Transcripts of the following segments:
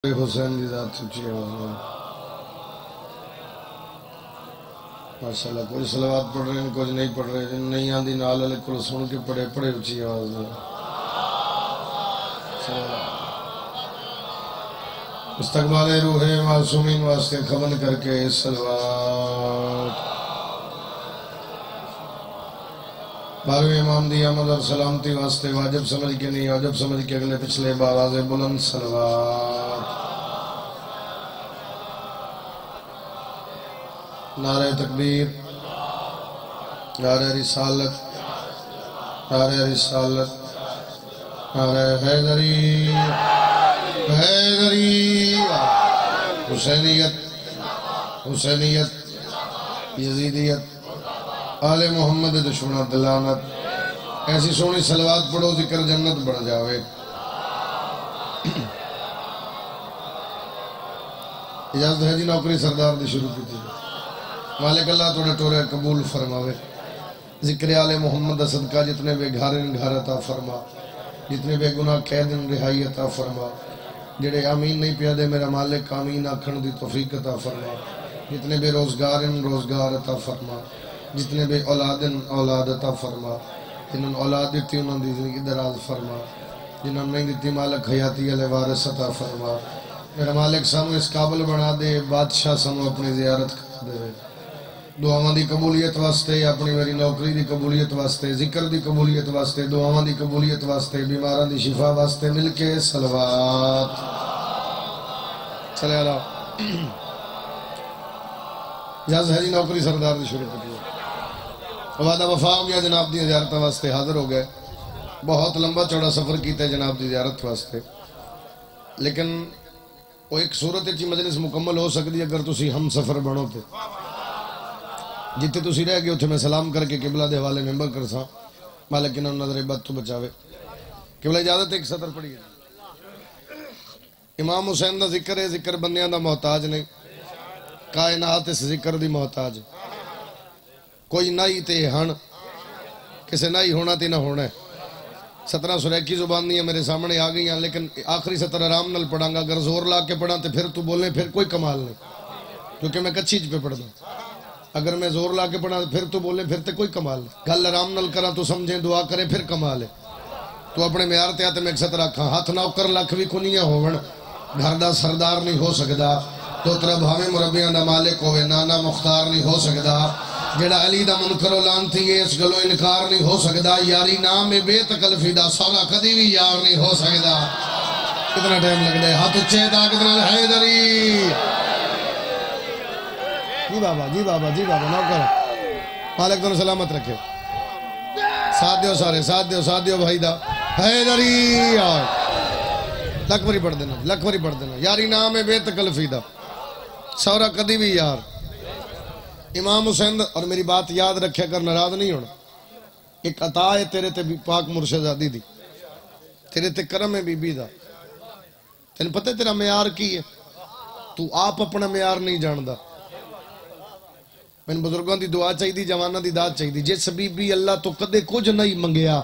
हुसैन की जात सच्ची आवाज़ माशाल्लाह। कोई सलवात पढ़ रहे हैं, कुछ नहीं पढ़ रहे, जिन नहीं आती नाल वाले को सुन के पढ़े पढ़े उच्ची आवाज़ में। इस्तकबाल रूहे मासूमीन वास्ते खबन करके सलवात। बारहवीं इमाम दी आमद और सलामती वास्ते वाजिब समझ के नहीं वाजिब समझ के अगले पिछले बाराज बुलंद सलवात। नारे तकबीर, नारे रिसालत, नारे रिसालत, नारे हैदरी, हैदरी, हुसैनियत, हुसैनियत, यजीदियत, आले मोहम्मद दुश्मन दिलानत। ऐसी सोनी सलवात पढ़ो जिक्र जन्नत बढ़ जावे। इजाजत है जी नौकरी सरदार दी शुरू की थी। मालिक अल्लाह थोड़े टोरे कबूल फरमावे। जिक्र आले मोहम्मद सदका जितने बेघारिन घर अता फरमा, जितने बेगुनाह कैदिन रिहाई अता फरमा। जेड़े आमीन नहीं पिया दे मेरा मालिक आमीन आखण दी तौफीक अता फरमा। जितने बेरोजगार रोजगार अता फरमा, जितने बे औलादन औलाद अता फरमा। जिन्होंने औलाद दी उन्होंने जिंदगी दराज फरमा, जिन्होंने नहीं दी मालिक हयाती वाले वारिस अता फरमा। मेरा मालिक सानू इस काबिल बना दे, बादशाह सानू अपनी जियारत कर दे। दुआवां दी कबूलियत वास्ते, अपनी मेरी नौकरी दी कबूलियत वास्ते, जिक्र दी कबूलियत वास्ते, दुआवां दी कबूलियत वास्ते, बीमारां दी शिफा वास्ते मिलके सलवात। चले आला जज है जी नौकरी सरदार दी शुरू की। वादा वफा हो गया, जनाब दी ज़ियारत वास्ते हाजिर हो गए। बहुत लंबा चौड़ा सफ़र किया जनाब दी ज़ियारत वास्ते, लेकिन वो एक सूरत मजलिस मुकम्मल हो सकती अगर तुसी हम सफ़र बनो तो। जिथे तुसी रह गए उथे मैं सलाम करके किबला दे हवाले मेंबर कर सा। मालिक इन्होंने नजर बद तो बचावे। किबला इजाजत एक सतर पढ़िए। इमाम हुसैन का जिक्र है, जिक्र बंदियां दा मोहताज नहीं, कायनात इस जिक्र दी मोहताज। कोई नाई ते हण, किसे नाई होना ते ना होना। 17 सुरैकी जुबानियां मेरे सामने आ गई, लेकिन आखिरी 17 आराम नाल पढ़ांगा। अगर जोर ला के पढ़ा तो फिर तू बोले फिर कोई कमाल नहीं, क्योंकि मैं कच्ची पे पढ़दा। अगर मैं जोर ला के पढ़ा फिर तू बोले फिर तो कोई कमाल नहीं। गल आराम नाल करा तू समझे, दुआ करे फिर कमाल है। तू अपने म्यार ते आते मैं सतर आखा हाथ नौकर लख भी कुनिया होवन, घर दा सरदार नहीं हो सकता। तो तेरा भावे मुरब्बियां दा मालिक होवे, नाना मुख्तार नहीं हो सकता। जेड़ा अली दा मुनकर लानती है, इस गलो इनकार नहीं हो सकता। यारी नाम में बेतकल्फी दा सौदा कदी भी यार नहीं हो सकता। कितना टाइम लग जाए, हाथ उच्चे ताकत नाल हैदरी। जी बाबा, जी बाबा, जी बाबा नौकर मालिक तुम सलामत रखे। साथ दियो सारे, साथ दियो, साथ दियो भाई दा हैदरी। लख बारी पढ़ देना, लख बारी पढ़ देना। यारी नाम है बेतकल्फी दा सौरा कदी भी यार। इमाम हुसैन, और मेरी बात याद रखे कर नाराज नहीं होना। एक अता है तेरे ते पाक मुर्शिदादी दी, तेरे ते करम है बीबी दा। तेन पता तेरा म्यार की है, तू आप अपना म्यार नहीं जानता। मैंने बुजुर्गों की दुआ चाहिए, जवाना की दात चाहिए। जिस बीबी अल्लाह तो कदे कुछ नहीं मंगया,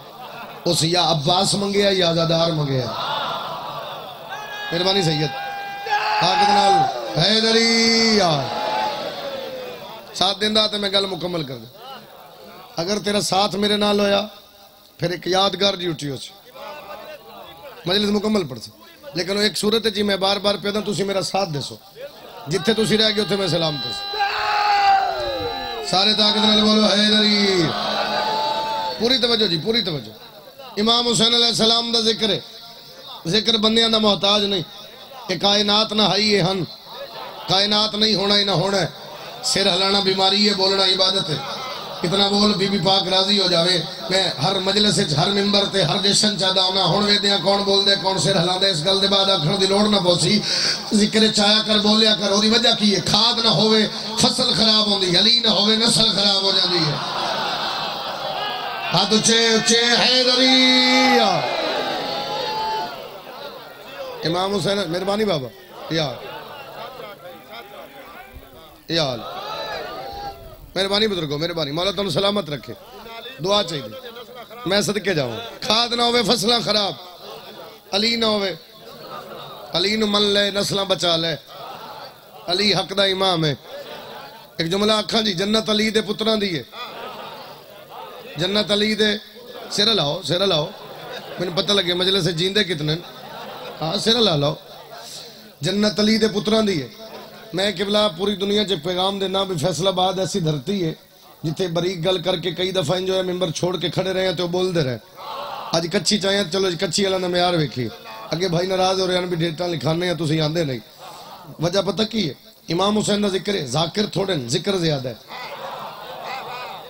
उस या अब्बास मंगया या आजादार मंगया। मेहरबानी सैयद ताकत नाल हैदरी यार। साथ देंदा तो मैं गल मुकम्मल कर दूं। अगर तेरा साथ मेरे नाल होया फिर एक यादगार जी उठी उस मजलिस मुकम्मल पड़ सी। लेकिन एक सूरत जी मैं बार बार पैदा तुसी मेरा साथ दसो, जिथे तुसी रह गए उथे मैं सलाम कर सारे। ताकत नाल बोलो हैदरी। पूरी तवज्जो जी, पूरी तवज्जो। इमाम हुसैन अलैहिस्सलाम दा जिक्र है, जिक्र बंदियां दा मोहताज नहीं। ये कायनात ना हाई है हन, कायनात नहीं होना ही ना होना है। सिर हिलाना बीमारी है, बोलना इबादत है। कितना बोल बीबी पाक राजी हो जावे। मैं हर मजलिस हर मिंबर ते हर जश्न चाहता होना। हुण वेदियां कौन बोलदे कौन सिर हिलांदे, इस गल दे बाद आखण दी लोड़ ना पौसी। जिक्र चाया कर, बोलिया कर। ओदी वजह की है? खाद ना होवे फसल खराब होंदी, अली ना होवे नस्ल खराब हो जाती है। हाथ उच्चे उच्चे हैदरी। इमाम हुसैन मेहरबानी बाबा यार, यार मेहरबानी बुजुर्गो, मेहरबानी। मौला तुम सलामत रखे, दुआ चाहिए। मैं सदके जाऊं, खाद ना होवे फसलां खराब, अली ना होवे अली नु मन ले नस्ल बचा ले, अली हक दा इमाम है। एक जुमला आखा जी, जन्नत अली दे पुत्रां दी है, जन्नत अली दे सिर लाओ, मैंने पता लगे मजलिस से जींदे कितने। हाँ सिर ला लो, जन्नत अली दे पुत्रां दी है। मैं किबला पूरी दुनिया च पैगाम देना भी फैसलाबाद ऐसी धरती है जिथे बरीक गल करके कई दफा जो है मेंबर छोड़ के खड़े रहे तो बोलते रहे। अज कच्ची चाहे चलो कच्ची वाला ने म्यार वेखी, अगे भाई नाराज हो रहे हैं भी डेटा लिखाने तुम आते नहीं। वजह पता की है? इमाम हुसैन का जिक्र है, जाकिर थोड़े जिक्र ज्यादा है।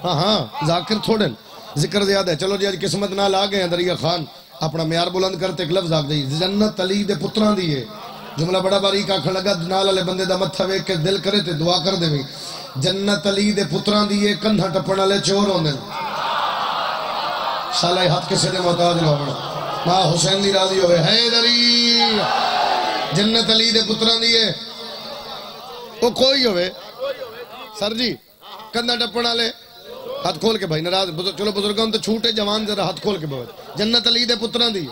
हाँ जाकिर थोड़े जिक्र ज्यादा है। चलो जी अज किस्मत नाल आ गए दरिया खान अपना म्यार बुलंद करते एक लफ्ज आख दी, जन्नत अली दे पुत्रां दी है। जुमला बड़ा बारीक आखन लगा, नाल वाले बंदे दा मत्था वेख के दिल करे ते दुआ कर देवी। जन्नत अली दे पुत्रां दी है, कंधा टप्पण वाले चोर होंदे साला हाथ किसे दे मोहताज ना होना। मां हुसैन दी राजी होवे हैदरी, जन्नत अली दे पुत्रां दी है। वो कोई होवे सर जी कंधा टप्पण वाले हाथ खोल के भाई नाराज चलो बुजुर्गों तो छूटे जवान जरा हाथ खोल के बोल। जन्नत अली दे पुत्रां दी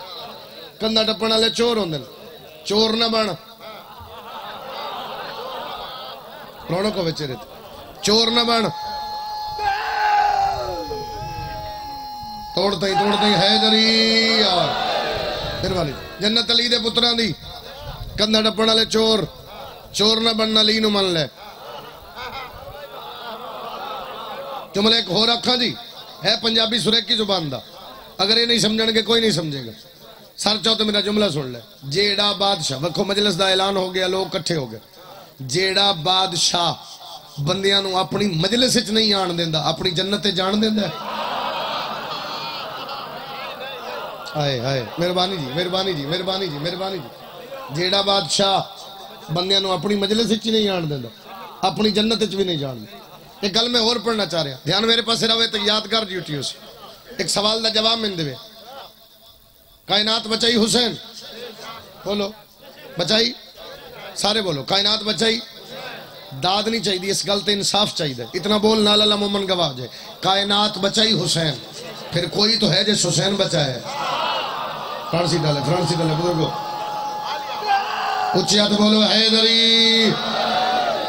कंधा टप्पण वाले चोर होंदे, चोर ना बन रौनक होवे चेहरे ते, चोर ना बन। तोड़ते ही हैदरी यार मेहरबानी। जन्नत अली दे पुत्रां दी कंधा टप्पण वाले चोर, चोर ना बनना अली नूं मन ले। जुमला एक होर आखा जी है पंजाबी सुरेखी जुबान दा, अगर ये नहीं समझणगे कोई नहीं समझेगा। सर चाहो तो मेरा जुमला सुन ले। जेड़ा बादशाह वखो मजलिस दा ऐलान हो गया, लोग इकट्ठे हो गए। जेड़ा बादशाह बंदियां नूं अपनी मजलिस विच नहीं आण देंदा, अपनी जन्नत ते जाण देंदा। हाय हाय मेहरबानी जी मेहरबानी जी मेहरबानी जी मेहरबानी जी। जेड़ा बादशाह बंदियां नूं अपनी मजलिस विच नहीं आण देंदा, अपनी जन्नत विच भी नहीं जाण देंदा। एक गल मैं और पढ़ना चाह रहा, ध्यान मेरे पास रहे तो यादगार ड्यूटी उस एक सवाल का जवाब मिल दे। कायनात बचाई हुसैन, बोलो बचाई, सारे बोलो कायनात बचाई। दाद नहीं चाहिए, इस गल ते इंसाफ चाहिए। इतना बोल नाल अल्लाह मोमन गवाह जाए। कायनात बचाई हुसैन, फिर कोई तो है जिस हुसैन बचाया। फ्रांसी डाले बुजुर्गो उच्ची हाथ बोलो हैदरी।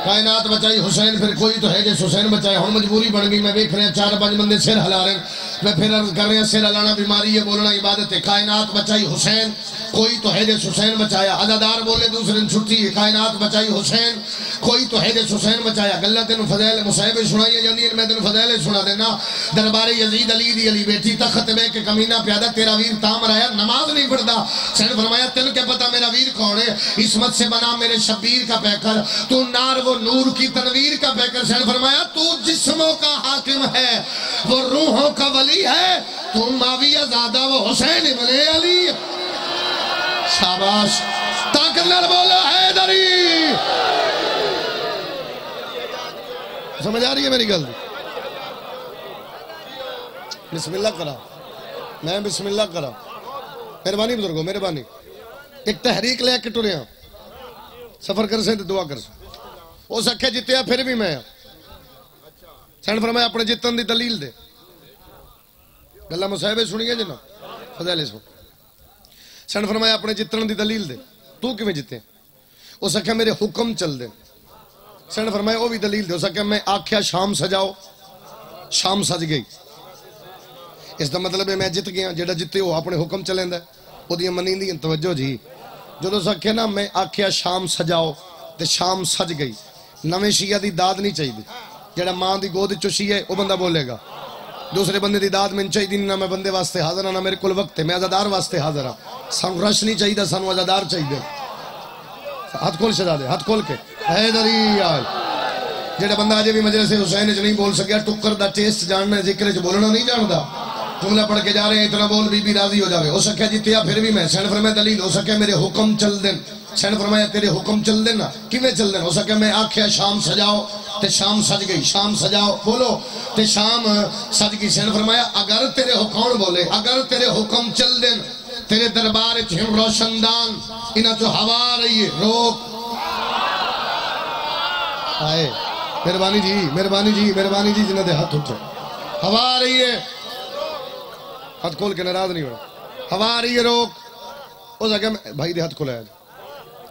कायनात बचाई हुसैन, फिर कोई तो है जिस हुसैन बचाया। हम मजबूरी बन गई, मैं देख रहा 4-5 बंदे सिर हिला रहे हैं, मैं फिर अर्ज कर रहा सिर हिलाना बीमारी है, बोलना इबादत है। कायनात बचाई हुसैन, कोई तो है जिस हुसैन बचाया। अदादार बोले दूसरे दिन छुट्टी है। कायनात बचाई हुसैन, कोई तो है जिस हुसैन बचाया। गल्ला तेन फजैल मुसाहिब सुनाई जाती, मैं तेन फजैल सुना देना। दरबारे यजीद अली दी अली बेटी तखत में के कमीना प्यादा तेरा वीर ताम आया, नमाज नहीं पढ़ता। सैन फरमाया तेन क्या पता मेरा वीर कौन है? इसमत से बना मेरे शब्बीर का पैकर, तू नार वो नूर की तनवीर का पैकर। सैन फरमाया तू जिस्मों का हाकिम है, वो रूहों का वली है, तू माविया ज़ादा वो हुसैन इब्ने अली। शाबाश, ताकत नाल बोलो हैदरी। समझ आ रही है मेरी गल? बिस्मिल्लाह करा, मैं बिस्मिल्लाह करा। मेहरबानी बुजुर्गो मेहरबानी। एक तहरीक लेके टुरिया, सफर कर से दुआ कर से हो सके जितया फिर भी मैं। सैन फरमाया अपने जितन की दलील दे। गल्ला मुसाहिबे सुनिए जी ना फजैले सुन। सैन फरमाया अपने जितन की दलील दे, तू किवें जिते? हो सके मेरे हुक्म चल दे। सैन फरमाया वो भी दलील दे। हो सके मैं आख्या शाम सजाओ, शाम सज गई। इसका मतलब है मैं जित गया। जेड़ा जिते हो अपने हुक्म चलेंदा, ओदियां मनींदी। तवज्जो जी, जो सके ना मैं आख्या शाम सजाओ तो शाम सज गई। नवे शिया की दाद नहीं चाहिए। जेड़ा मां की गोद चो शी है वह बंदा बोलेगा। दूसरे बंदे की दाद मैंने चाहिए ना, मैं बंदे वास्ते हाजिर हाँ, ना मेरे को वक्त है, मैं आजादार वास्ते हाजिर हाँ। सानू रश नहीं चाहिए, सानू आजादार चाहिए। हाथ खोल सजा दे, हाथ खोल के हैदरी यार। जेड़ा बंदा अजे भी मजलिस हुसैन च नहीं बोल सकिया, टुक्कर का टेस्ट जानना, जिक्र च बोलना नहीं जानता, जुमला पढ़ के जा रहे हैं, इतना बोल बीबी राजी हो जाए। हो सके जितया फिर भी मैं। सैन फरमाया दलील, हो सके मेरे हुक्म चल देन। सैन फरमाया तेरे हुक्म चल देना, किवें चल देन? हो सके मैं आख्या शाम सजाओ ते शाम सज गई। शाम सजाओ बोलो ते शाम सज गई। सैन फरमाया अगर तेरे हुक्म बोले, अगर तेरे हुक्म चल देन, तेरे दरबार च रोशनदान इन्हां चो हवा आ रही है, रोक। आए मेहरबानी जी मेहरबानी जी मेहरबानी जी, जिन्होंने हाथ उठे। हवा आ रही है, हाथ खोल के नाराज नहीं होना। हवा आ रही है, रोक। उस आगे भाई दे हाथ खोलाया,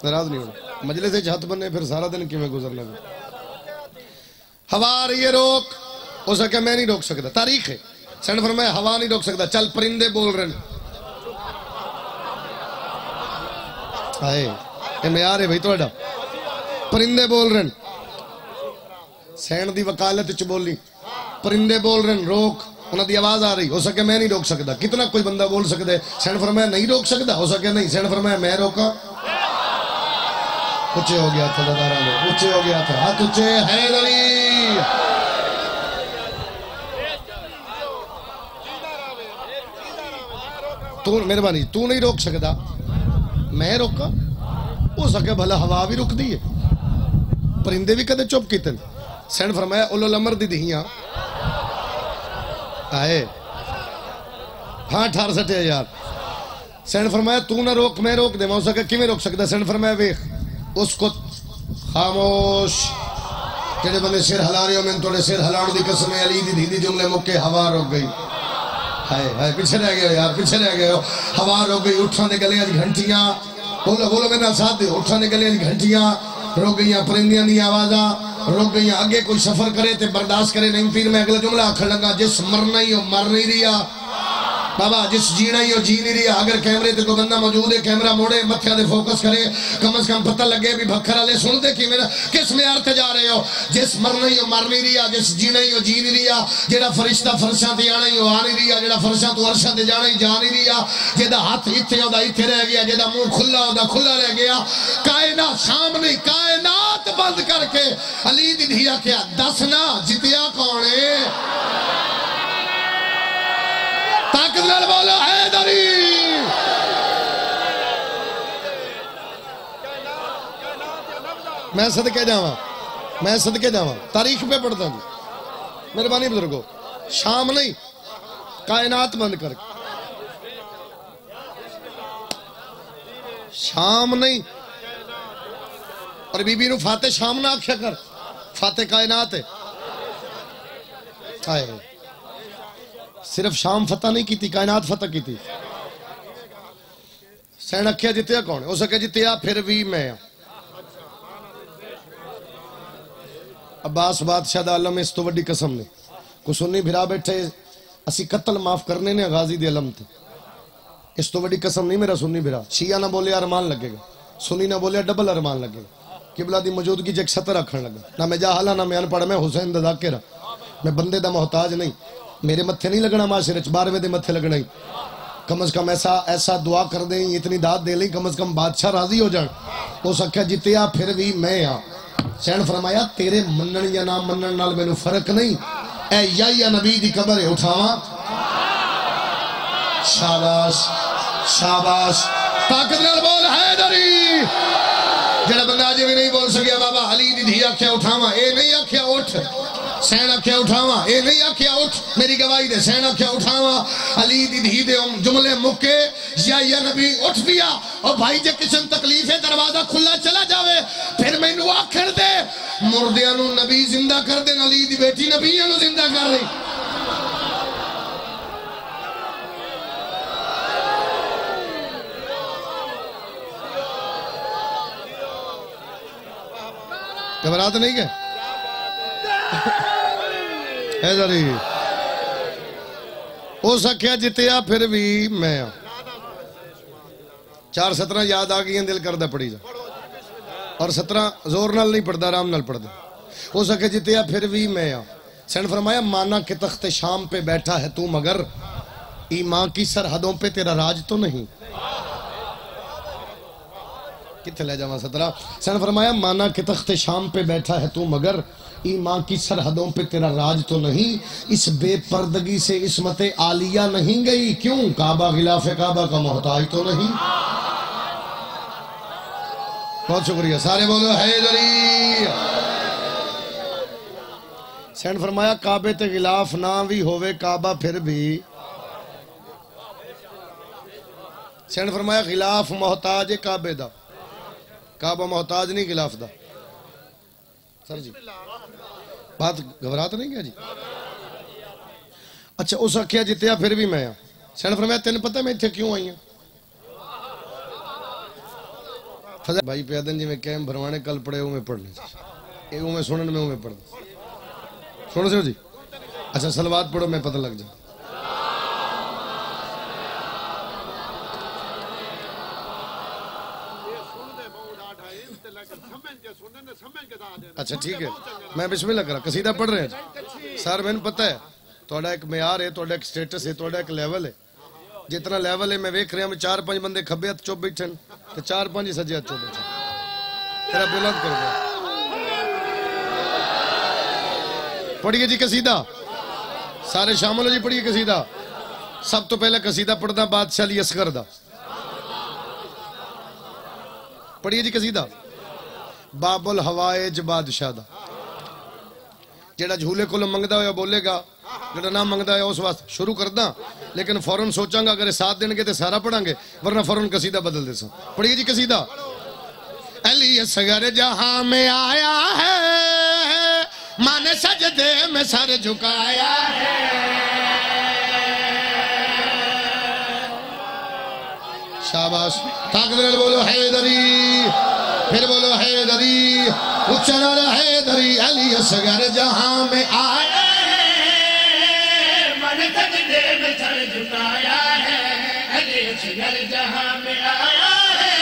नाराज नहीं होना। मजलिस से छत बने फिर सारा दिन किमें गुजरना। हवा आ रही है रोक, हो सके मैं नहीं रोक सकता, तारीख है। सेंड फरमाया हवा नहीं रोक सकता, चल परिंदे बोल रहे हैं। हाय म्यार है भाई थोड़ा, परिंदे बोल रहे हैं। सैन दी वकालत च बोली, परिंदे बोल रहे हैं रोक, उन्होंने आवाज आ रही, हो सके मैं नहीं रोक सकता। कितना कोई बंदा बोल सकता है, सैन फरमाया नहीं रोक सकता, हो सके नहीं। सैन फरमाया मैं रोका। ऊंचे हो गया था दादारा में, ऊंचे हो गया था, हाथ ऊंचे हैदरी। तू मेहरबानी, तू नहीं रोक सकता, मैं रोका। हो सके भला हवा भी रुक दी है, परिंदे भी कदे चुप किते। सैन फरमाया उलो लमर दी दिहियां आए हाँ 18,000। सैन फरमाया तू ना रोक मैं रोक दे, हो सके किमें रोक सकता। सैन फरमाया वेख उसको खामोश, तेरे बंदे सिर हिला रहे हो, मैंने थोड़े सिर हिलाने की कसम है, अली दी धी जुमले मुक्के, हवा रुक गई। हाय हाय पीछे रह गए यार, पीछे रह गए हो। हवा रुक गई, उठा दे गले घंटियां, बोलो बोलो मेरे साथ दे, उठा दे गले घंटियां रुक गई, परिंदियां दी आवाजा रुक गई। आगे कोई सफर करे तो बर्दाश्त करे नहीं। फिर मैं अगला जुमला आखन लगा, जिस मरना ही हो मर नहीं रहा बाबा, जिस जीना ही हो जी नहीं रहा। अगर कैमरे ते कोई बंदा मौजूद है, कैमरा मोड़े मत्थे दे फोकस करे, कम से कम पता लगे भी भक्खर वाले सुनते कि मेरा किस म्यार ते जा रहे हो। जिस मरना ही हो मर नहीं रहा, जिस जीना ही हो जी नहीं रहा, जेड़ा फरिश्ता फरशां ते आना ही हो आ नहीं रहा, जेड़ा फरशां तो अरशां ते जाना ही जा नहीं रहा, जेदा हाथ इत्थे ओदा इत्थे रह गया, जेदा मुंह खुला ओदा खुला रह गया। कायनात सामने, कायनात बंद करके अली दी धिया क्या दस ना जितिया कौन है। ताकत नाल बोलो हैदरी। मैं सदके जावा, मैं सदके जावा, तारीख पे पढ़ता हूँ। मेहरबानी बुजुर्गो, शाम नहीं कायनात बंद कर, शाम नहीं। और बीबी नु फाते शाम ना आख्या कर, फाते कायनात है। हाय सिर्फ शाम फतह नहीं की, कायनात फतह की थी। सैन अख्या जितया कौन है, हो सके जितया फिर भी मैं। अब्बास बादशाह दा आलम इस तो वड्डी कसम ने, को सुन्नी भिरा बैठे असी कत्ल माफ करने ने गाजी दे अलम थे। इस तो वड्डी कसम नहीं मेरा सुन्नी भिरा। शिया ना बोले अरमान लगेगा, सुन्नी ना बोले डबल अरमान लगेगा। किबला दी मौजूदगी च 170 रखन लगा। ना मैं जाहला ना मैं अनपढ़, मैं हुसैन दा जाकिर, मैं बंदे दा मोहताज नहीं। मेरे मत्थे नहीं लगना माशरे च, 12वें दे मत्थे लगना ही। कम से कम ऐसा ऐसा दुआ कर दे, इतनी दाद दे ली, कम से कम बादशाह राजी हो जाए। हो सके जितया फिर भी मैं आ। सैन फरमाया तेरे मनन या ना मनन नाल मैनू फर्क नहीं, ए या नबी दी कबर है उठावा। शाबाश शाबाश, ताकत नाल बोल हैदरी। जेड़ा बंदा अजे भी नहीं बोल सकिया बाबा अली दी धी आख्या उठावा, ए नहीं आख्या उठ। सैन आख्या उठावा, ए नहीं आख्या उठ, मेरी गवाही दे। सैन आख्या उठावा, अली दी धी दे जुमले मुके, या नबी उठ पिया। और भाई जे किसी तकलीफ है दरवाजा खुला चला जावे, फिर मैनू आखर दे मुर्दियां नू नबी जिंदा कर दे, अली दी बेटी नबियां नू जिंदा कर रही। घबराते नहीं क्या हो सकिया जितया फिर भी मैं। 4 17 याद आ गई, दिल करदा पढ़ी जा। और 17 जोर नाल नहीं पढ़दा, आराम नाल पढ़दा। हो सके जितया फिर भी मैं। सैन फरमाया माना के तख्ते शाम पे बैठा है तू, मगर ईमान की सरहदों पे तेरा राज तो नहीं। किथे ले जावा 17। सैन फरमाया माना के तख्ते शाम पे बैठा है तू, मगर ईमान की सरहदों पे तेरा राज तो नहीं। इस बेपर्दगी से इस्मत आलिया नहीं गई, क्यों काबा गिलाफ काबा का मोहताज तो नहीं। बहुत शुक्रिया, सारे बोलो हैदरी। सैन फरमाया काबे ते गिलाफ ना भी होवे काबा फिर भी। सैन फरमाया गिलाफ मोहताज है काबे दा, काबा मोहताज नहीं गिलाफ दा। सर जी बात घबराता नहीं क्या जी। अच्छा उस आख्या जितया फिर भी मैं। सैन फरमाया तेन पता मैं इत्थे क्यों आई हूं। भाई पैदन जी में कैम भरवाने कल पड़े में पढ़ने में सुनने में पढ़ सुनो सो जी। अच्छा सलवात पढ़ो मैं पता लग जाए। अच्छा ठीक है मैं बिस्मिल्लाह करा कसीदा पढ़ रहे हैं सर मैंने पता है थोड़ा एक म्यार है थोड़ा एक स्टेटस है थोड़ा एक लेवल है जितना लेवल है मैं वेख रहा हूँ 4-5 बंदे खब्बे हाथ चुप बैठे तो 4-5 ही सज्जे हाथ चुप बैठे तेरा बुलंद कर दो। पढ़िए जी कसीदा सारे शामिल हो जी पढ़िए कसीदा। सब तो पहले कसीदा पढ़दा बादशाह अली असगर दा पढ़िए जी कसीदा। बाबुल हवाएज बादशाह दा जेड़ा झूले को मंगदा होया बोलेगा जेड़ा ना मंगदा है उस वास्ते शुरू करदा लेकिन फौरन सोचांगा अगर साथ देंगे तो सारा पढ़ांगे वरना फौरन कसीदा बदल देसा। पढ़िए जी कसीदा। अली असगर जहां में आया है माने सजदे में सर झुकाया है शाबाश ताकत बोलो हैदरी फिर बोलो हैदरी ऊंचा नारा हैदरी। अली असगर जहां में आया है मन सजदे में सर झुकाया है अली असगर जहां में आया है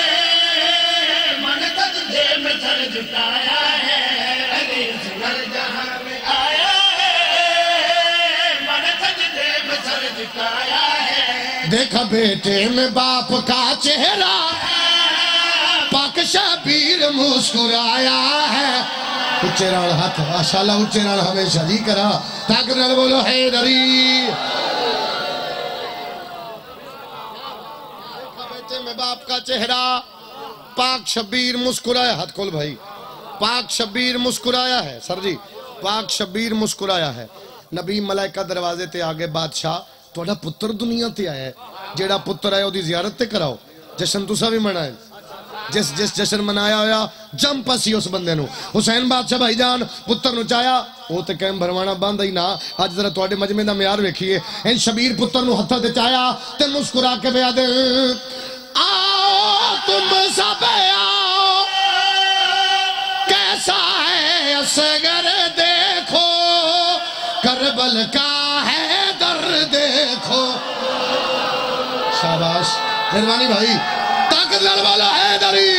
मन सजदे में सर झुकाया है अली असगर जहां में आया है मन सजदे में सर झुकाया है। देखा बेटे में बाप का चेहरा पाक शबीर मुस्कुराया है। ऊंचे रण हाथ माशाल्लाह ऊंचे रण हमेशा जी करा ताकत नाल बोलो हैदरी। बेटे में बाप का चेहरा पाक शबीर मुस्कुराया हाथ खोल भाई पाक शबीर मुस्कुराया है सर जी पाक शबीर मुस्कुराया है। नबी मलाइका दरवाजे ते आगे बादशाह थोड़ा पुत्र दुनिया ते आया है जेड़ा पुत्र है ओदी जियारत ते कराओ जश्न तुसा भी मनाए जिस जिस जश्न मनाया होया जम पसी उस बंदे नु। हुसैन बादशाह भाईजान पुत्र नु चाया वो ते कैम भरवाना बंद ही ना अज जरा तुहाडे मजमे दा म्यार वेखिए इन शबीर पुत्र नु हत्था ते चाया ते मुस्कुरा के बया दे आओ तुम सब आओ कैसा है असगर देखो करबल का है दर्द देखो। शाबाश मेहरबानी भाई ताकत वाला हैदरी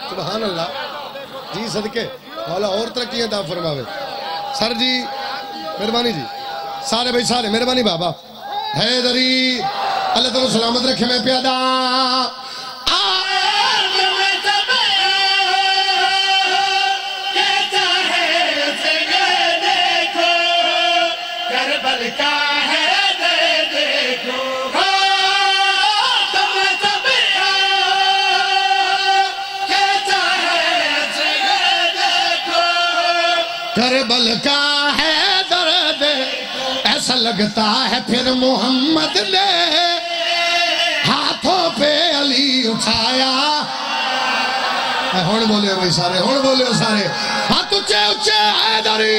सुभान अल्लाह जी सदके मौला और तरक्कियां दा फरमावे सर जी मेहरबानी जी सारे भाई सारे मेहरबानी बाबा हैदरी अल्लाह तुम सलामत रखे मैं प्यादा करबल का है दर्द ऐसा लगता है फिर मोहम्मद ने हाथों पे अली उठाया। हुण बोले भाई सारे हुण बोले सारे हाथ ऊंचे ऊंचे हैदरी।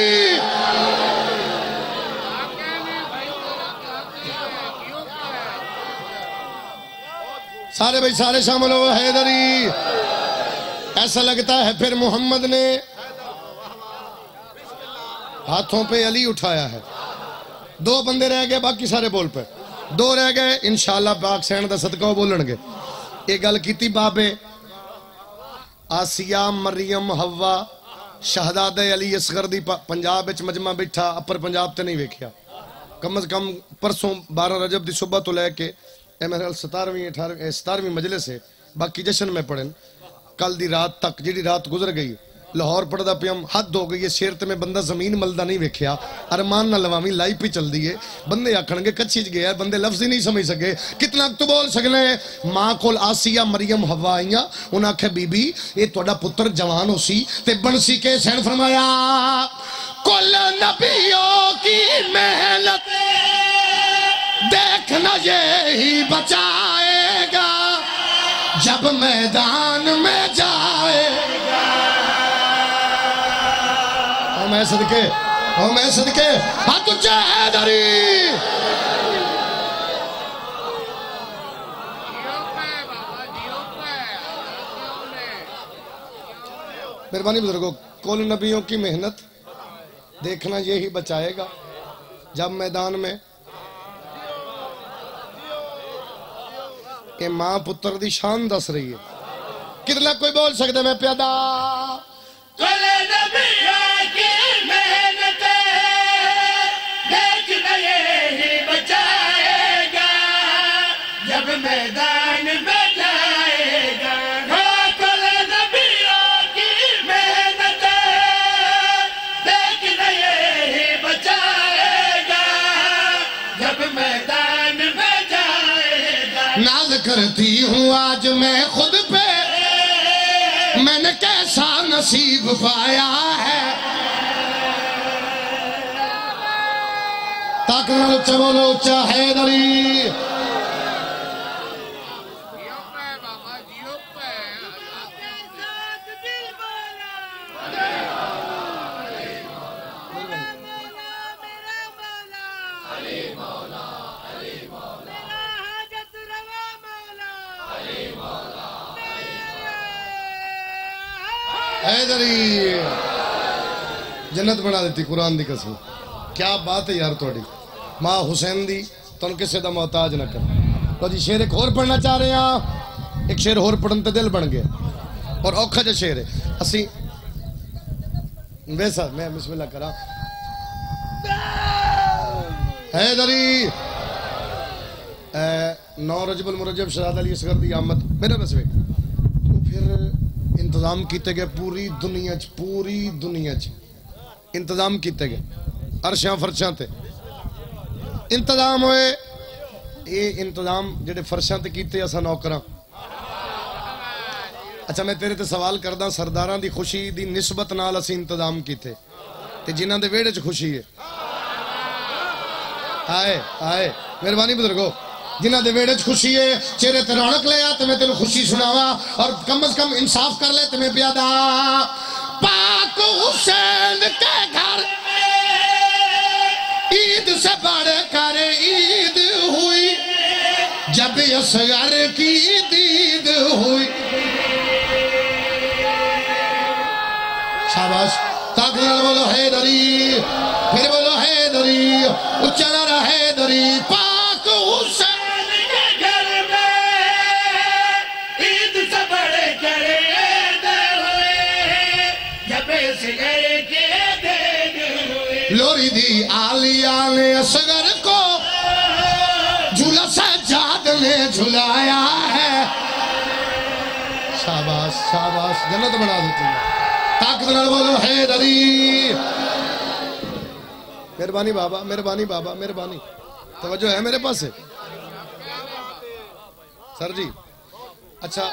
सारे भाई सारे शामिल हो हैदरी। ऐसा लगता है फिर मोहम्मद ने हाथों पे अली उठाया है। दो बंदे रह गए बाकी सारे बोल पे दो रह गए इंशाअल्लाह पाक सैन दा सदका बोलणगे। ये गल कीती बाबे आसिया मरियम हवा शहजादे अली असगर दी पंजाब विच मजमा बैठा अपर पंजाब ते नहीं वेखिया कम से कम परसों 12 रजब दी सुबह तो लैके मेरे 17वीं मजलिस है बाकी जश्न में पढ़न कल दी रात तक जी रात गुजर गई लाहौर पढ़दा पियम हद हो गई है शेर ते में बंदा जमीन मलदा नहीं वेख्या अरमान ना लवावी लाइफ ही चल दी है बंदे आखणगे कच्ची च गया बंदे लफ्ज ही नहीं समझ सके कितना तो बोल सकने मां कोल आसिया मरियम हवा आईया उन्हें आखे बीबी ये तुहाडा पुत्र जवान हो सी ते बनसी के सैन फरमाया कुल नबियों की मेहनत देखना यही बचाएगा जब मैदान में जाएगा। मैं सदके हाथ ऊंचा हैदरी मेहरबानी बुजुर्गों, कुल नबियों की मेहनत देखना यही बचाएगा। जब मैदान में ये मां पुत्र दी शान दस रही है, कितना कोई बोल सकता मैं प्यादा कुल नबियों की मेहनत देखना यही बचाएगा, जब मैदान में जाएगा। कुल नबियों की मेहनत देखना यही बचाएगा, जब मैदान में जाएगा। नाज करती हूँ आज मैं खुद पे, मैंने कैसा नसीब पाया है। ताकना ऊंचा बोलो, ऊंचा हैदरी। हैदरी जन्नत बना देती कुरान दी कसम। क्या बात है यार थोड़ी मां हुसैन दी तुम किसी का मोहताज ना कर। तो जी शेर एक होर पढ़ना चाह रहे हैं, एक शेर होर पढ़न ते दिल बन गया और औखा जो शेर है असी वैसा मैं बिस्मिल्लाह करा। हैदरी 9 रजबुल मुरज्जब शहजादा अली असगर दी आमद मेरे बस वे फिर इंतजाम किए गए पूरी दुनिया च इंतजाम किए गए अरशां फरशां ते इंतजाम होए। ये इंतजाम जेडे फरशां ते कीते असां नौकरां। अच्छा मैं तेरे ते सवाल करदा, सरदारां दी खुशी दी निस्बत नाल असीं इंतजाम कीते ते जिन्हां दे वेड़े च खुशी है आए आए मेहरबानी बुजुर्गो, जिन्हां दे वेड़े च खुशी है चेहरे ते रौनक ले आ ते मैं तेनू खुशी सुनावा और कम से कम इंसाफ कर ले ते मैं प्यादा। पाक हुसैन के घर ईद से बढ़ कर ईद हुई, जब असगर की दीद हुई। शाबाश, ताकत बोलो हैदरी, फिर बोलो हैदरी, उच्चा नारा हैदरी। पाक हुसैन के घर में ईद से बढ़ कर ईद हुई, जब असगर की दीद हुई। लोरी दी आलिया ने असगर को झूला सज्जाद ने झुलाया है। शाबाश शाबाश, जन्नत बना देती है। ताकत नाल बोलो हैदरी। मेहरबानी बाबा, मेहरबानी बाबा, मेहरबानी। तवज्जो है मेरे पास सर जी। अच्छा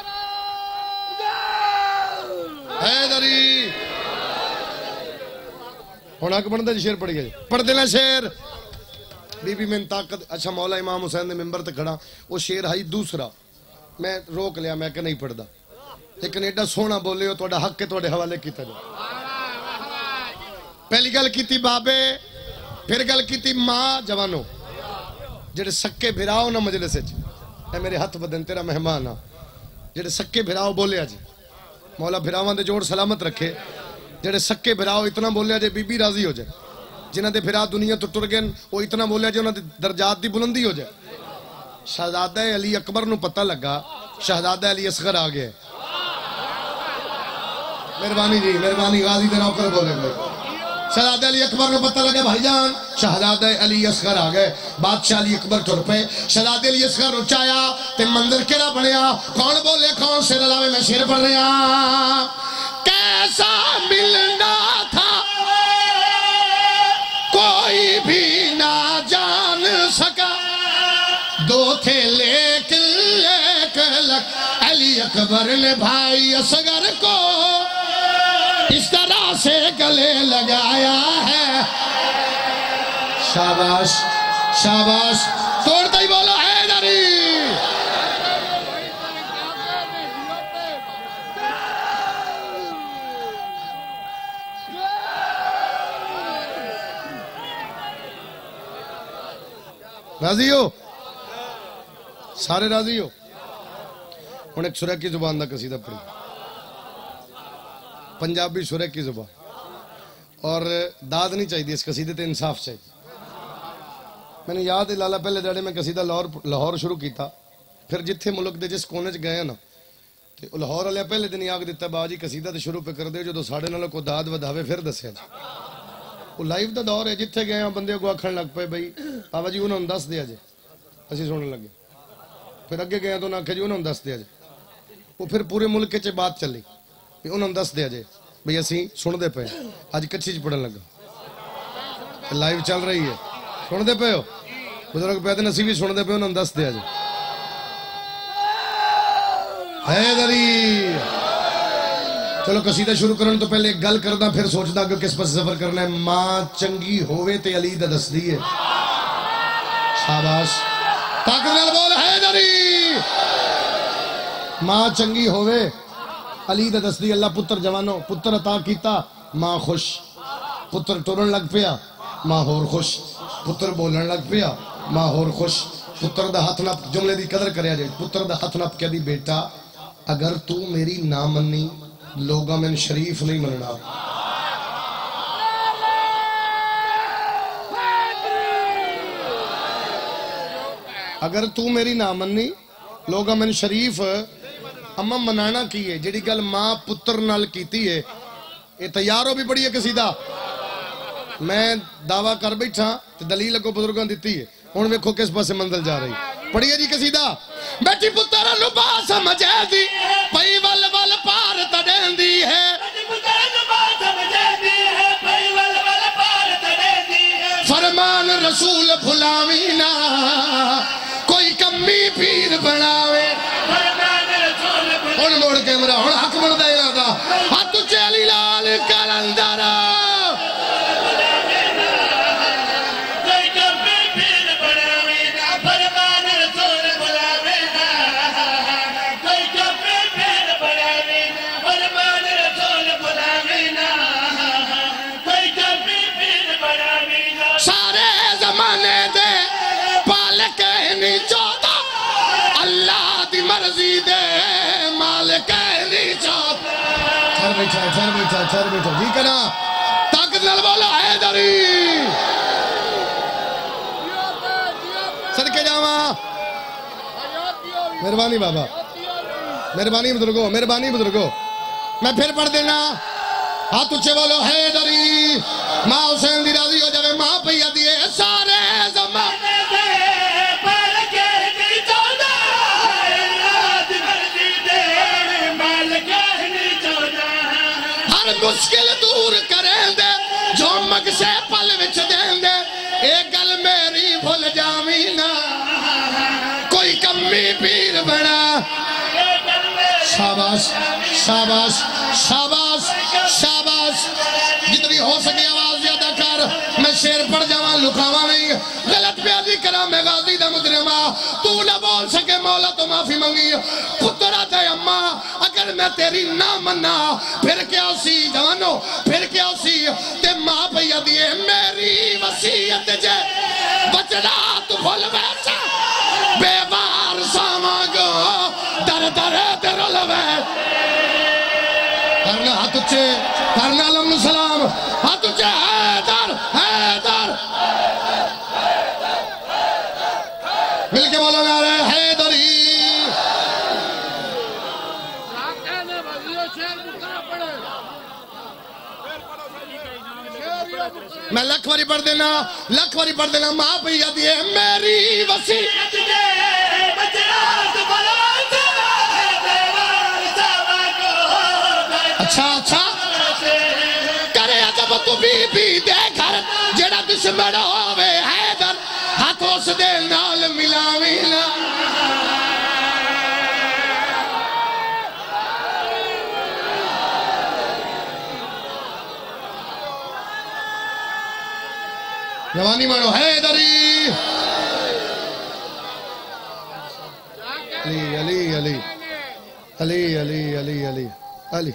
हैदरी हुण हक बनता जी, शेर पढ़ गए पढ़ देना शेर। बीबी में ताकत। अच्छा मौला इमाम हुसैन ने मिंबर ते खड़ा वो शेर है दूसरा, मैं रोक लिया, मैं कि नहीं पढ़दा, लेकिन एडा सोहना बोले हो, तुहाडा हक है, तुहाडे हवाले कीता जाए। पहली गल कीती बाबे, फिर गल कीती मां जवानो, जेडे सक्के भिराओ ना मजलिस च, मेरे हथ बदन तेरा मेहमान आ, जेडे सक्के भिराओ बोलिया जी, मौला भिरावां दे जोड़ सलामत रखे। जेडे सक्के भिराओ इतना बोलिया जे बीबी राजी हो जाए, जिन्हां दे भिरा दुनिया तो टुर गए वो इतना बोलिया जे उन्हां दी दरजात दी बुलंदी हो जाए। शहजादा अली अकबर नूं पता लगा शहजादा अली असगर आ गया। मेहरबानी जी, मेहरबानी, गाजी दे नौकर बोले कोई। शहजादा अली अकबर को पता लगा भाईजान शहजादा अली असगर आ गए। बादशाह अली अकबर तुर पे, शहजादे अली असगर उचाया ते मंदिर केड़ा बनया, कौन बोले कौन सिर लावे, मैं शेर पढ़ रहा। कैसा मिलना था कोई भी ना जान सका, दो थे लेकिन एक लग। अली अकबर ने भाई असगर को इस तरह से गले लगाया है। शाबाश शाबाश, तोड़ता ही बोलो हैदरी। राजी हो सारे, राजी हो। हुण एक सुरैकी जुबान दा कसीदा पढ़ी। पंजाबी शुरू की जुबान और दाद नहीं चाहिए इस कसीदे ते इंसाफ चाहिए। मैंने याद है लाला पहले दाड़े में कसीदा लाहौर शुरू किया, फिर जिथे मुल्क के जिस कोने च गए ना तो लाहौर वाले पहले दिन आग दिता बाजी कसीदा तो शुरू पे कर दो जो साढ़े नालों को दाद वधावे फिर दसिया जी। वो लाइव का दौर है, जिथे गए बंदे को आखन लग पे बई बाबा जी उन्होंने दस दिया जे, असी सुनने लगे। फिर अगे गए तो उन्हें आख्या जी उन्होंने दस दिया जे। वो फिर पूरे मुल्क च बात चली भी उन्होंने दस दिया जे बई असी सुनते पे। अज कच्ची च पढ़न लगा, लाइव चल रही है, सुनते पे हो बुजुर्ग पैदे असी भी सुनते पे उन्होंने दस दिया जे। हैदरी चलो कसीदा शुरू करने तो पहले एक गल करदा फिर सोचदा कि किस पासे सफर करना है। मां चंगी होवे ते अली दा दसदी है। शाबाश ताकत नाल बोल हैदरी। मां चंगी होवे अली दा दसदी। अल्लाह पुत्र जवानो पुत्र अता कीता, मां खुश। पुत्र टुरन लग पिया, मां होर खुश। पुत्र बोलन लग पिया, मां होर खुश। पुत्र दा हथ नप जुमले दी कदर करया जे। पुत्र दा हथ नप के दी बेटा अगर तू मेरी ना मन्नी लोगा मैंने शरीफ नहीं मनना। अगर तू मेरी ना मन्नी लोगा मैंने शरीफ अम्मा मनाना की है। जेड़ी गल मां पुत्र नाल कीती है ये तैयार हो भी बड़ी है कसीदा। मैं दावा कर बैठा ते दलील अगो बुजुर्गों दी है। हुण वेखो किस पासे मंजिल जा रही। पढ़िए जी कसीदा। बेटी पुत्र लुबा समझे दी पई वल वल पार तड़ेंदी है। फरमान रसूल भुलावी ना कोई कमी पीर बनावे। हुण मुड़ के मेरा हुण हक बनदा इन्हां दा हाथ चली लाल कलंदर। मर्जी दे मालिक ठहर बैठा जी करा ताकत नाल बोलो हैदरी। सदके जावा मेहरबानी बाबा, मेहरबानी बुजुर्गो। मैं फिर पढ़ देना हाथ उच्चे बोलो हैदरी। मां हुसैन दी राजी हो जावे मां भैया दिए सारे जमाने मुश्किल दूर करें दे जो मगसे पल विच दें दे। एक गल मेरी भुल जावी ना कोई कमी पीर बना। शाबाश शाबाश शाबाश शाबाश। जितनी हो सके आवाज ज्यादा कर। मैं शेर पढ़ जावा लुकावा नहीं। गलत बयानी करा मैं गाजी दा मुजरिमा। तू ना बोल सके मौला तो माफी मंगी। पुत्रा ते अम्मा अगर मैं तेरी ना मन्ना फिर क्या सी जानो फिर क्या सी। ते मां भैया दिए मेरी वसीयत जे बचड़ा तू भूल बैठा बेवार सामागो दर दर तेरो लवे। करना हाथ उच्चे करना अलम सलाम हाथ उच्चे हैदर हैदर मिलके बोलो नारे हैदरी। मैं लख बारी पढ़ देना मां भैया दिए मेरी वसीयत अच्छा करे जब तू बीबी दे घर जेड़ा दुश्मन होवे हैदर हाथ उस दे नाल मिलावी ना। जवानी मानो हैदरी। अली अली अली अली अली अली अली अली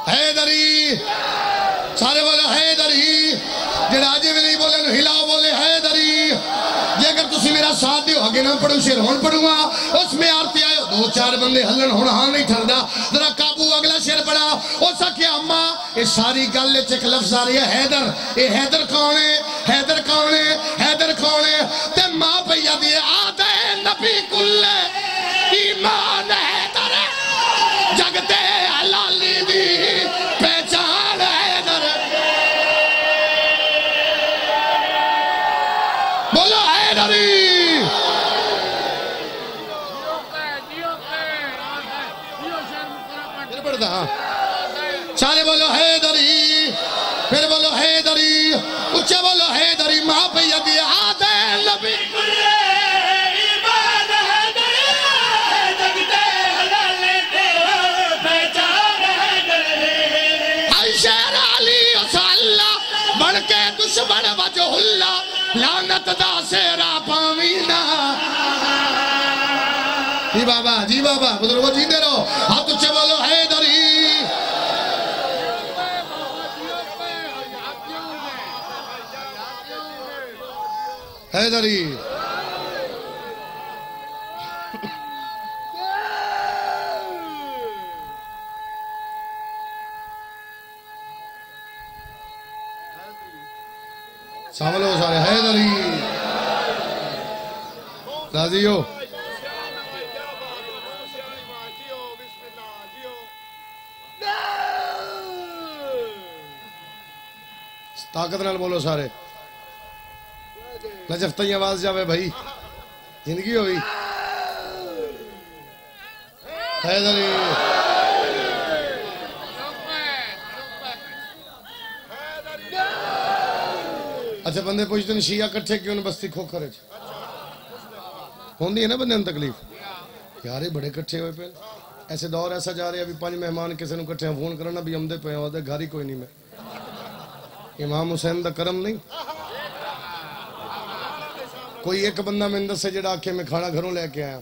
हैदरी। सारे बोले हैदरी। जेड़ा अजे भी नहीं बोले हिलाओ बोले हैदरी। जे अगर तुसी मेरा साथ दियो आगे ना पढ़ू शेर हुन पढ़ूंगा उसमें आरती आयो दो चार बंदे हलन हुन हां नहीं ठरदा जरा काबू अगला शेर पढ़ा ओ सकिया अम्मा ये सारी गल विच एक लफ्ज आ रही है हैदर ये हैदर कौन है हैदर कौन है हैदर कौन है ते मां भैया दी आदे नबी कुल ईमान हैदर जगते हलाली दी पहचान हैदर बोलो हैदरी सारे बोलो हैदरी फिर बोलो हैदरी ऊंचे बोलो हैदरी मां भैया दी आदे नबी बन के दुश्मन वजहुल्ला लानत दा सेरा पावीना जी बाबा बुजुर्गो जीते रहो हाथ ऊंचे बोलो हैदरी हैदरी सामने सारे हैदरी राजी हो ताकत नाल बोलो सारे नजफ्ता ही आवाज जावे भाई जिंदगी होगी हैदरी अच्छा बंदे पूछते हैं शिया कट्ठे क्यों ने बस्ती खोखर होंगी है ना बंदे तकलीफ यार ये बड़े कट्ठे हुए पे ऐसे दौर ऐसा जा रहा है अभी 5 मेहमान किसी ने कट्ठे फोन करना भी आमदे पे आते घर ही कोई नहीं मैं इमाम हुसैन का करम नहीं कोई एक बंदा मैंने दसे जेड़ा आखे मैं खाना घरों लेके आया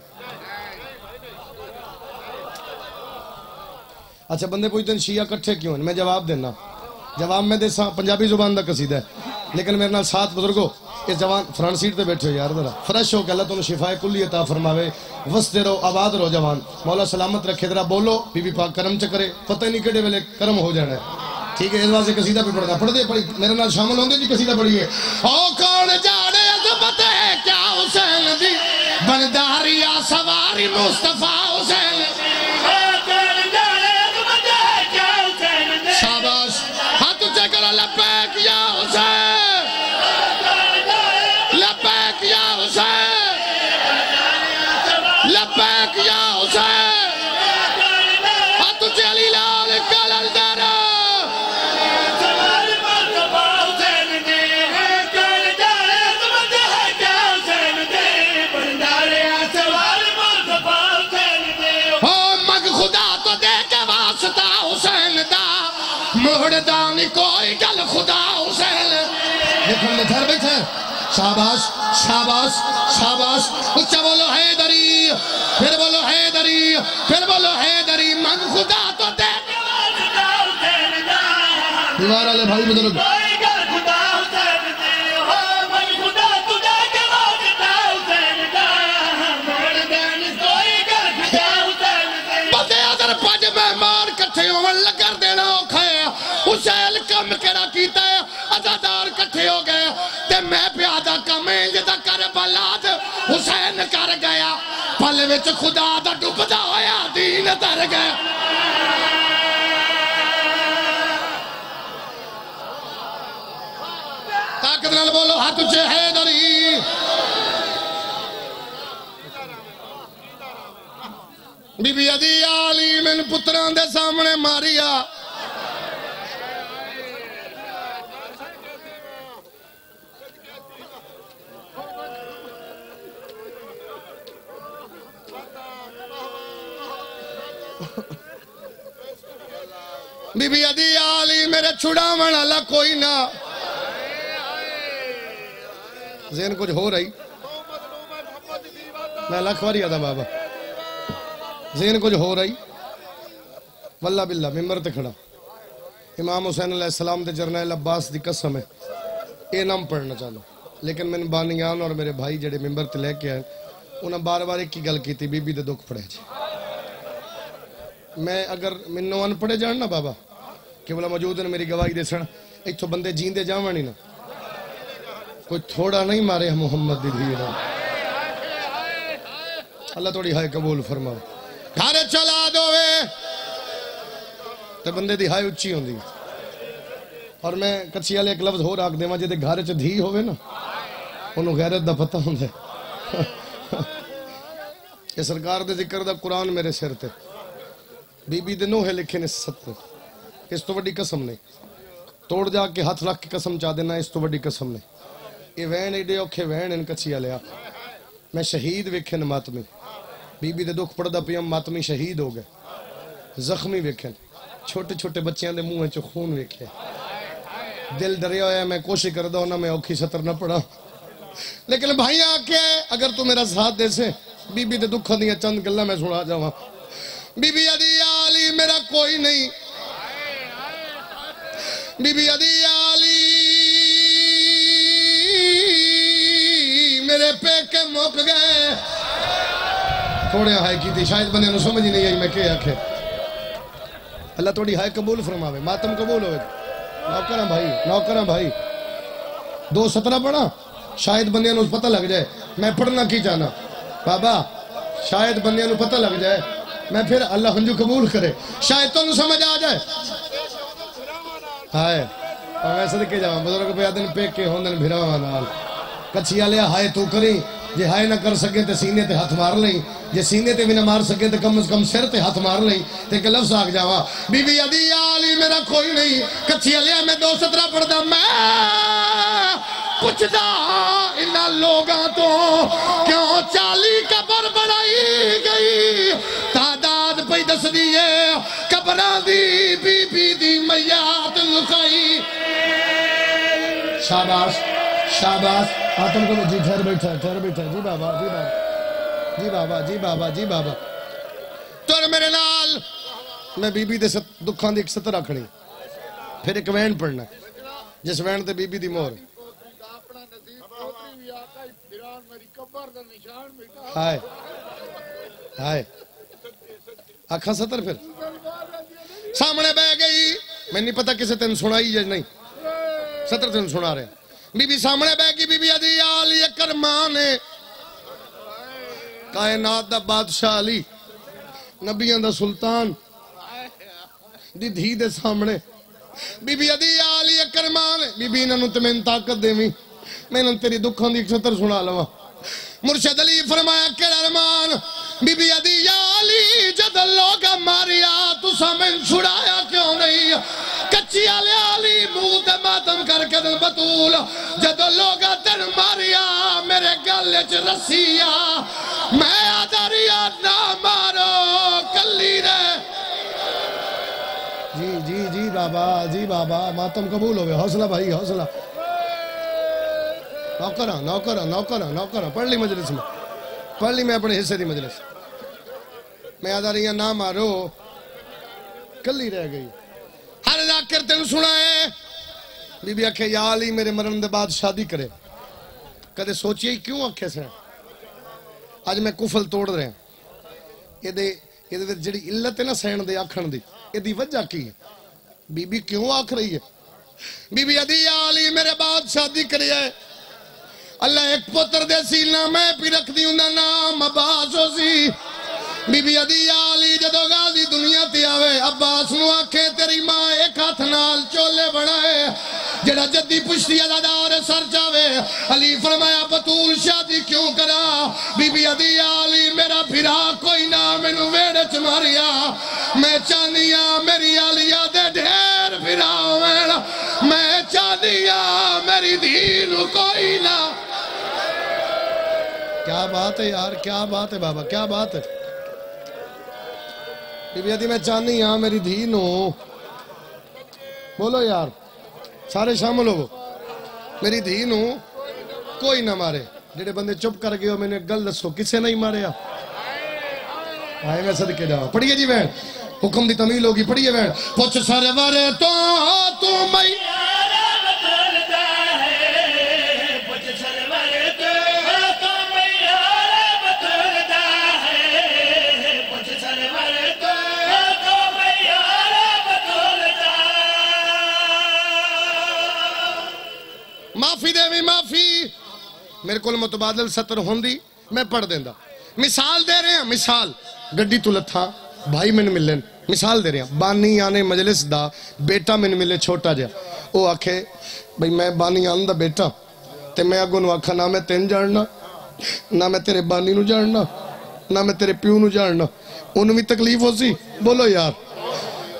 अच्छा बंदे पूछते हैं शिया कट्ठे क्यों मैं जवाब देना जवाब मैं दे पंजाबी जुबान का कसीदा है लेकिन मेरे नाल साथ बुजुर्गो इस जवान फ्रंट सीट पे बैठे हो यार जरा फ्रेश हो के अल्लाह तुम शिफाए कुल्ली अता फरमावे वसते रहो आबाद रहो जवान मौला सलामत रखे जरा बोलो बीबी पाक करम च करे पता नहीं केड़े वेले करम हो जाना है ठीक है इस वास्ते कसीदा भी पढ़ना पढ़ते पढ़ी मेरे नाल शामिल होंगे जी कसीदा पढ़िए ओ कौन जाने अज़मत है क्या हुसैन दी बनदारिया सवारी मुस्तफा हुसैन शाबाश हाथ ऊंचे करो लब्बैक या हुसैन लब्बैक या हुसैन लब्बैक या हुसैन हाथ ऊंचे अली लाल कलंदर मुहरदानी कोई गल खुदा हुसैन देखो घर बैठे शाबाश शाबाश शाबाश ऊंचा बोलो हैदरी फिर बोलो हैदरी फिर बोलो हैदरी मन खुदा तो दे दीवार वाले भाई बुजुर्ग मेहमान कट्ठे होवन लगर देना औखा है हुसैन कम केड़ा कीता है अजादार कट्ठे हो गए ते मैं प्यादा कम है जेदा करबला हुसैन कर गया पल विच खुदा दा डुबदा होया दीन तर गया ताकत नाल बोलो हाथ ऊंचे हैदरी बीबी अदी आली मैंने पुत्रां दे सामने मारिया बीबी अदी आली मेरे छुड़ावन वाला कोई ना ज़हन कुछ हो रही मैं लख बारी आता बाबा ज़हन कुछ हो रही वल्ला बिल्ला मिंबर ते खड़ा इमाम हुसैन अलैहिस्सलाम दे जरनैल अब्बास दी कसम है ये नाम पढ़ना चालो लेकिन मैंने बानियान और मेरे भाई जेडे मैंबर ते लेके आए उन्हें बार बार एक ही गल की बीबी दे दुख पड़े जी। मैं अगर मैनू अनपढ़े जान ना बाबा कि बोला मौजूद ने मेरी गवाही दसन इत्थों बंदे जींदे जावन ही ना कोई थोड़ा नहीं मारे मोहम्मद दी धी ना। अल्लाह थोड़ी हाय कबूल फरमाओ। घर चला दोवे तो बंदे दी हाय उच्ची होंदी। और मैं कच्ची वाले एक लफ्ज होर आख देवां जिहदे घर च धी होवे ना उन्होंने गैरत दा पता होंदा। ये सरकार दे जिक्र दा कुरान मेरे सिर ते बीबी दे नोहे लिखे ने 70। इस तो वड्डी कसम नहीं तोड़ जाके हाथ रख के कसम चा देना इस तो वड्डी कसम नहीं। ये वैन एडे औखे वैन इन कच्ची वाले मैं शहीद वेखे न मातमी बीबी दे दुख पड़दा पिया मातमी शहीद हो गए जख्मी वेखे छोटे छोटे बच्चों के मुंह च खून वेखे दिल डरिया होया मैं कोशिश करदा होना मैं औखी सतर न पड़ा लेकिन भाई आके अगर तू मेरा साथ दे से बीबी दे दुखों दी चंद गल्लां मैं सुना जावां। बीबी अदी आली मेरा कोई नहीं बीबी अदी आली मेरे पेके मुक गए। थोड़े हाय की थी शायद बंदे नु समझ ही नहीं आई मैं क्या आखे। अल्लाह थोड़ी हाय कबूल फरमावे मातम कबूल होवे। नौकरा भाई 2:17 पढ़ा शायद बंदे नु पता लग जाए मैं पढ़ना की चाहना बाबा शायद बंदे नु पता लग जाए मैं फिर अल्लाह हंजू कबूल करे शायद तो समझ आ जाए। हाय मैं सदके जावा बुजुर्ग पे दिन पेके होंदे भिरावां नाल कच्ची वाले हाय तू करी जे हाय ना कर सके तो सीने ते हाथ मार लई जे सीने ते भी ना मार सके तो कम से कम सिर ते हाथ मार लई ते एक लफ्ज आख जावा बीबी अदी आली मेरा कोई नहीं कच्ची वाले मैं 2:17 पढ़दा मैं पुछदा इन्ना लोगां तो क्यों 40 कबर बनाई गई तादाद पई दसदी है कबरां दी बीबी दी मैयात लुकाई। शाबाश शाबाश आतम को जी ठहर बैठा जी बाबा जी बाबा जी बाबा जी बाबा जी बाबा तुर मेरे नाल मैं बीबी दे दुखां दी एक सतर रखनी फिर एक वैन पढ़ना जिस वैन ते बीबी दी मोहर हाय हाय आखा सतर फिर सामने बह गई मैं नहीं पता किसे तेन सुनाई या नहीं सतर तेन सुना रहे बीबी सामने बह गई बीबी अदी आली करमान ने कायनात दा बादशाह अली नबियां दा सुल्तान दी धी दे सामने बीबी अदी आली करमान बीबी इन्हां ते मैनूं ताकत देवी मैं तेरी दुखों दी सतर सुना लवा। मुर्शद अली फरमाया केड़ा अरमान बीबी अदी आली जद लोग मारिया तुसा मैनूं छुड़ाया क्यों नहीं कच्ची आले आली मुंह ते मातम करके दिल बतूल जद लोग तेन मारिया मेरे गले च रसिया मैं आदरिया ना मारो कल्ली रे। जी बाबा मातम कबूल होवे हौसला भाई हौसला नौकरा पढ़ ली मजलिस में पढ़ ली मैं अपने हिस्से दी मजलिस मैं आदा रही ना मारो कल्ली रह गई हर जाकर तेन सुनाए बीबी आखे या अली मेरे मरण के बाद शादी करे कदे सोचिए ही क्यों आखे से अज मैं कुफल तोड़ रहा ये जी इल्लत है ना सहन दे आखण दी एदी वजह की है बीबी क्यों आख रही है बीबी अदी अली मेरे बाद शादी करे अल्लाह एक पुत्र दे सीना मैं भी रख दी उंदा नाम अब्बास सी बीबी अदी आली जदों गाजी दुनिया ते आवे अब्बास नु आखे तेरी मां एक हाथ नाल चोले बनाए जेड़ा जद्दी पुश्ती अदादार सर जावे अली फरमाया बतूल शादी क्यों करा बीबी अदी आली मेरा फिरा कोई ना मैनू वेड़े च मारिया मैं चाहनिया मेरी आलिया दे ढेर फिरावन मैं चाहनिया मेरी धी नू कोई ना। क्या बात है यार क्या बात है बाबा क्या बात है बीबी आदि मैं चाहनी हाँ मेरी धी नू बोलो यार सारे शामिल हो मेरी धी नू कोई ना मारे जेडे बंदे चुप कर गए हो मैंने गल दसो किसे नहीं मारिया आए मैं सदके जावा पढ़िए जी बहन हुक्म दी तमील होगी पढ़िए बहन पुछ सरवर तो तू मैं मेरे को मुतबादल सतर होंदी मैं पढ़ देंदा। मिसाल दे रहे हैं, मिसाल गड्डी तू लथा भाई मैंने मिलन, मिसाल दे रहे हैं बानी आने मजलिस दा बेटा मैंने मिले छोटा जा, वो आखे भाई मैं बानी आन दा बेटा ते मैं अगों नूं आखा ना मैं तेन जानना ना मैं तेरे बानी नूं जानना ना मैं तेरे प्यू नूं जानना, उन्हें भी तकलीफ हो सी। बोलो यार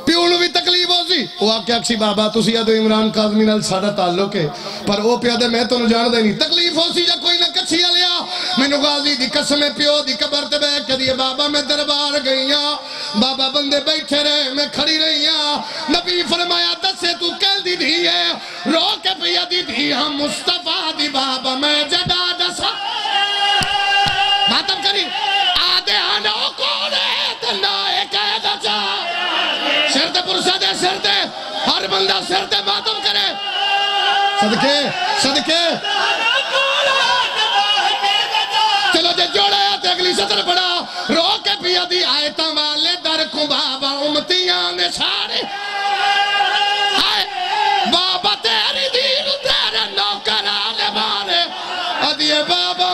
प्यू नूं भी तकलीफ हो सी। वो आख्या सी बाबा तुसी आदो इमरान काज़मी नाल साडा ताल्लुक है पर वो पिया दे मैं तुहानूं जानदा नहीं, तकलीफ हो सी या कोई ना कच्छी लिया मैनू गाजी दी कसम है प्यो दी कबर ते बैठ के बाबा मैं दरबार गई हां, बाबा बंदे बैठे रहे मैं खड़ी रही हां, नबी फरमाया दसे तू कहदी धी है रो के पिया दी धी हां मुस्तफा दी बाबा मैं जदा दसा मातम करी आदे आनो कौन है ते ना ए कह दा जा सिर ते पुरसा दे सिर ते हर बंदा सिर ते मातम करे सदके सदके चलो जे जोड़ा ते अगली सतर पड़ा रो के पिया दी आयतां वाले दर को बाबा उम्मतियां ने सारे हाय बाबा तेरी दीन तेरे नौकरां ने मारे अदिए बाबा